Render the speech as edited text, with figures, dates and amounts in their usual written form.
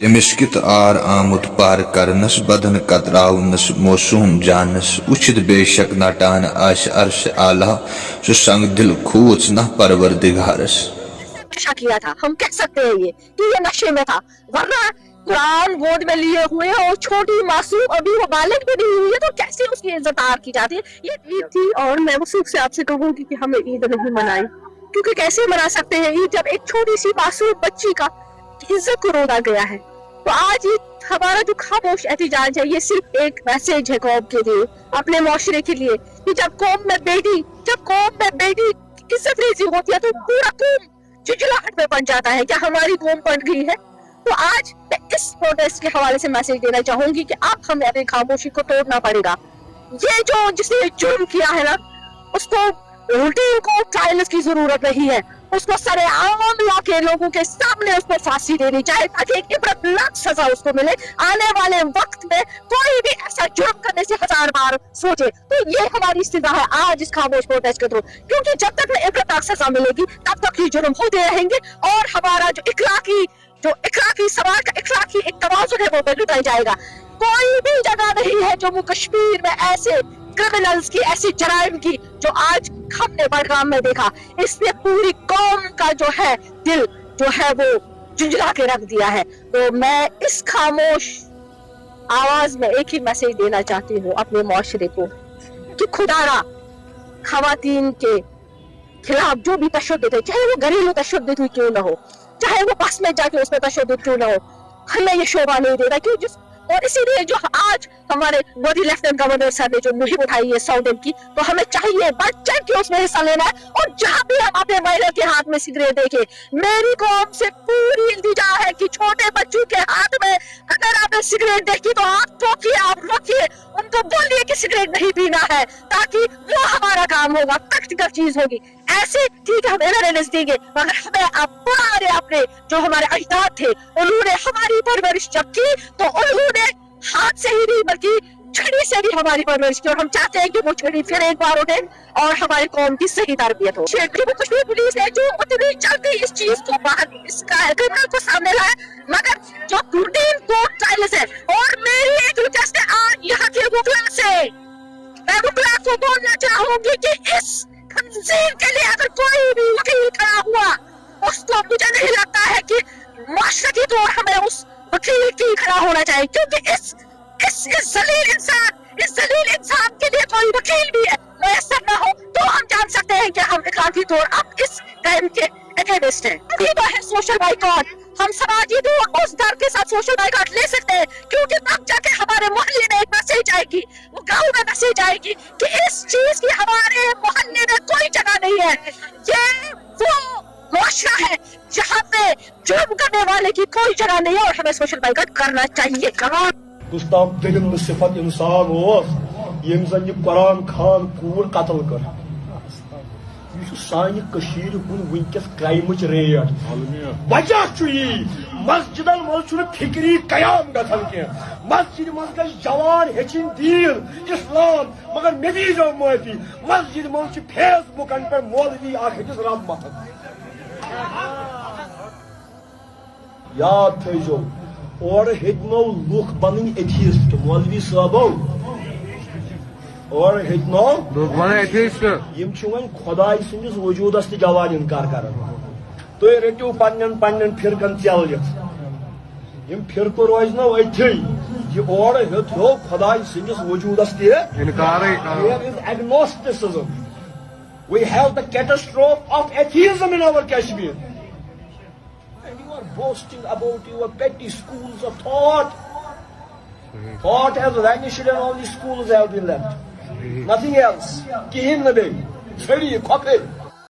تٔمِس کِتھ آر آمُت پار کرنس بدن کتراونس موسوم جانس وٕچھِتھ بے شک نٹان آسہِ عرش اعلیٰ سُہ سنگ دل کھوٗژ نہ پروردگارس. نشہ کیا تھا، ہم کہہ سکتے ہیں کہ یہ نشے میں تھا، ورنہ قرآن گود میں لیے ہوئے اور چھوٹی معصوم ابھی وہ بالغ بھی نہیں ہوئی ہے تو کیسے اس کی عزت آر کی جاتی ہے. یہ عید تھی اور میں وصوف سے آپ سے کہوں گی کہ ہمیں عید نہیں منائی، کیونکہ کیسے منا سکتے ہیں عید جب ایک چھوٹی سی معصوم بچی کا عزت کو رودا گیا ہے. تو آج ہمارا جو خاموش احتجاج ہے یہ صرف ایک میسج ہے قوم کے لیے، اپنے معاشرے کے لیے، کہ جب قوم میں بیٹی عزت ریزی ہوتی ہے تو پورا قوم جھجھلاہٹ میں بن جاتا ہے. کیا ہماری قوم بن گئی ہے؟ تو آج میں اس پروٹیسٹ کے حوالے سے میسج دینا چاہوں گی کہ اب ہمیں اپنی خاموشی کو توڑنا پڑے گا. یہ جو جس نے جرم کیا ہے نا، اس کو روٹین کو ٹرائلز کی ضرورت نہیں ہے، اس کو سرے عام لا کے لوگوں کے سامنے اس کو پھانسی دینی چاہے تاکہ ایک عبرتناک سزا اس کو ملے. آنے والے وقت میں کوئی بھی ایسا جرم کرنے سے 1000 بار سوچے. تو یہ ہماری استدعا ہے آج اس خاموش پروٹیسٹ کے تھرو، کیونکہ جب تک میں عبرتناک سزا ملے گی تب تک یہ جرم ہوتے رہیں گے اور ہمارا جو اخلاقی سماج کا اخلاقی ایک توازن ہے وہ بگڑ جائے گا. کوئی بھی جگہ نہیں ہے جموں کشمیر میں ایسے کرمنلز کی، ایسی جرائم کی جو آج ہم نے بڑگام میں دیکھا. اس نے پوری قوم کا جو ہے دل جو ہے وہ جھنجھلا کے رکھ دیا ہے. تو میں اس خاموش آواز میں ایک ہی میسج دینا چاہتی ہوں اپنے معاشرے کو کہ خدا را خواتین کے خلاف جو بھی تشدد ہے، چاہے وہ گھریلو تشدد ہی کیوں نہ ہو، چاہے وہ بس میں جا کے اس میں تشدد کیوں نہ ہو، ہمیں یہ شعبہ نہیں دے رہا. کیوں اور اسی لیے جو آج ہمارے مودی لیفٹیننٹ گورنر صاحب نے جو مہم اٹھائی ہے 100 دن کی، تو ہمیں چاہیے بڑھ چڑھ کے اس میں حصہ لینا ہے. اور جہاں بھی ہم اپنے مہیلا کے ہاتھ میں سگریٹ دیکھیں، میری قوم سے پوری التجا ہے کہ چھوٹے بچوں کے ہاتھ میں اگر آپ نے سگریٹ دیکھی تو آپ ٹوکیے، آپ روکیے، ان کو بولیے کہ سگریٹ نہیں پینا ہے، تاکہ وہ ہمارا کام ہوگا، پریکٹیکل چیز ہوگی. ایسے ٹھیک ہے ہم اویئرنیس دیں گے، مگر ہمیں اپنے جو ہمارے اجداد تھے انہوں نے ہماری پرورش جب کی تو انہوں نے ہاتھ سے ہی نہیں بلکہ چھڑی سے بھی ہماری پرورش کی، اور ہم چاہتے ہیں کہ وہ چھڑی پھر ایک بار اٹھے اور ہماری قوم کی صحیح تربیت ہو. جموں کشمیر پولیس نے جو اتنی جلدی اس چیز کو باہر اس کا کرنل کو سامنے لایا، مگر جو روٹین کورٹ ٹرائلز ہے، اور میری ایک ریکویسٹ ہے آج یہاں کے وکلا سے، میں وکلا کو بولنا چاہوں گی کہ اس تنظیم کے لیے اگر کوئی بھی وکیل کھڑا ہوا، اس کو مجھے نہیں لگتا ہے کہ معاشرتی طور ہمیں اس وکیل کی کھڑا ہونا چاہیے، کیونکہ اس ذلیل انسان کے لیے کوئی وکیل بھی میسر نہ ہو تو ہم جان سکتے ہیں کہ ہم اخلاقی طور اب اس ٹائم کے اگینسٹ ہیں. یہ تو ہے سوشل بائیکاٹ، ہم سماجی طور اس در کے ساتھ سوشل بائیکاٹ لے سکتے ہیں، کیونکہ تب جا کے ہمارے محلے میں ایک میسج آئے گی، وہ گاؤں میں میسج آئے گی کہ اس چیز کی ہمارے محلے میں کوئی جگہ نہیں ہے. یہ وہ معاشرہ ہے جہاں پہ جرم کرنے والے کی کوئی جگہ نہیں ہے اور ہمیں سوشل بائیکاٹ کرنا چاہیے. گستاخ ترین صفت انسان یم زن یہ قرآن خان کور قتل کر. یہ سانہ کشیر ہن ونکس کرائمچ ریٹ. وجہ یہ مسجدن مز فکری قیام گھان کی، مسجد مز گھ جوان ہچن دین اسلام، مگر مے دیو معافی مسجد مز فیس بکن پہ مولوی اخ رم محمد. یاد تھو اور ہتنو لوک بن ایتھیسٹ مولوی صاحبو، اور ہتنو لوک بن ایتھیسٹ یم چھ ون خدائے سندس وجودس تہ جوان انکار کران. تھی رٹو پنن فرقن چلت، یم فرقہ روز نا اتھی یہ اور ہتھو خدائے سندس وجودس تہ انکار. There is agnosticism. We have the catastrophe of atheism in our Kashmir. And you are boasting about your petty schools of thought. Thought has vanished and only schools have been left. Nothing else. Kihin nabe. Chhadi, khophe.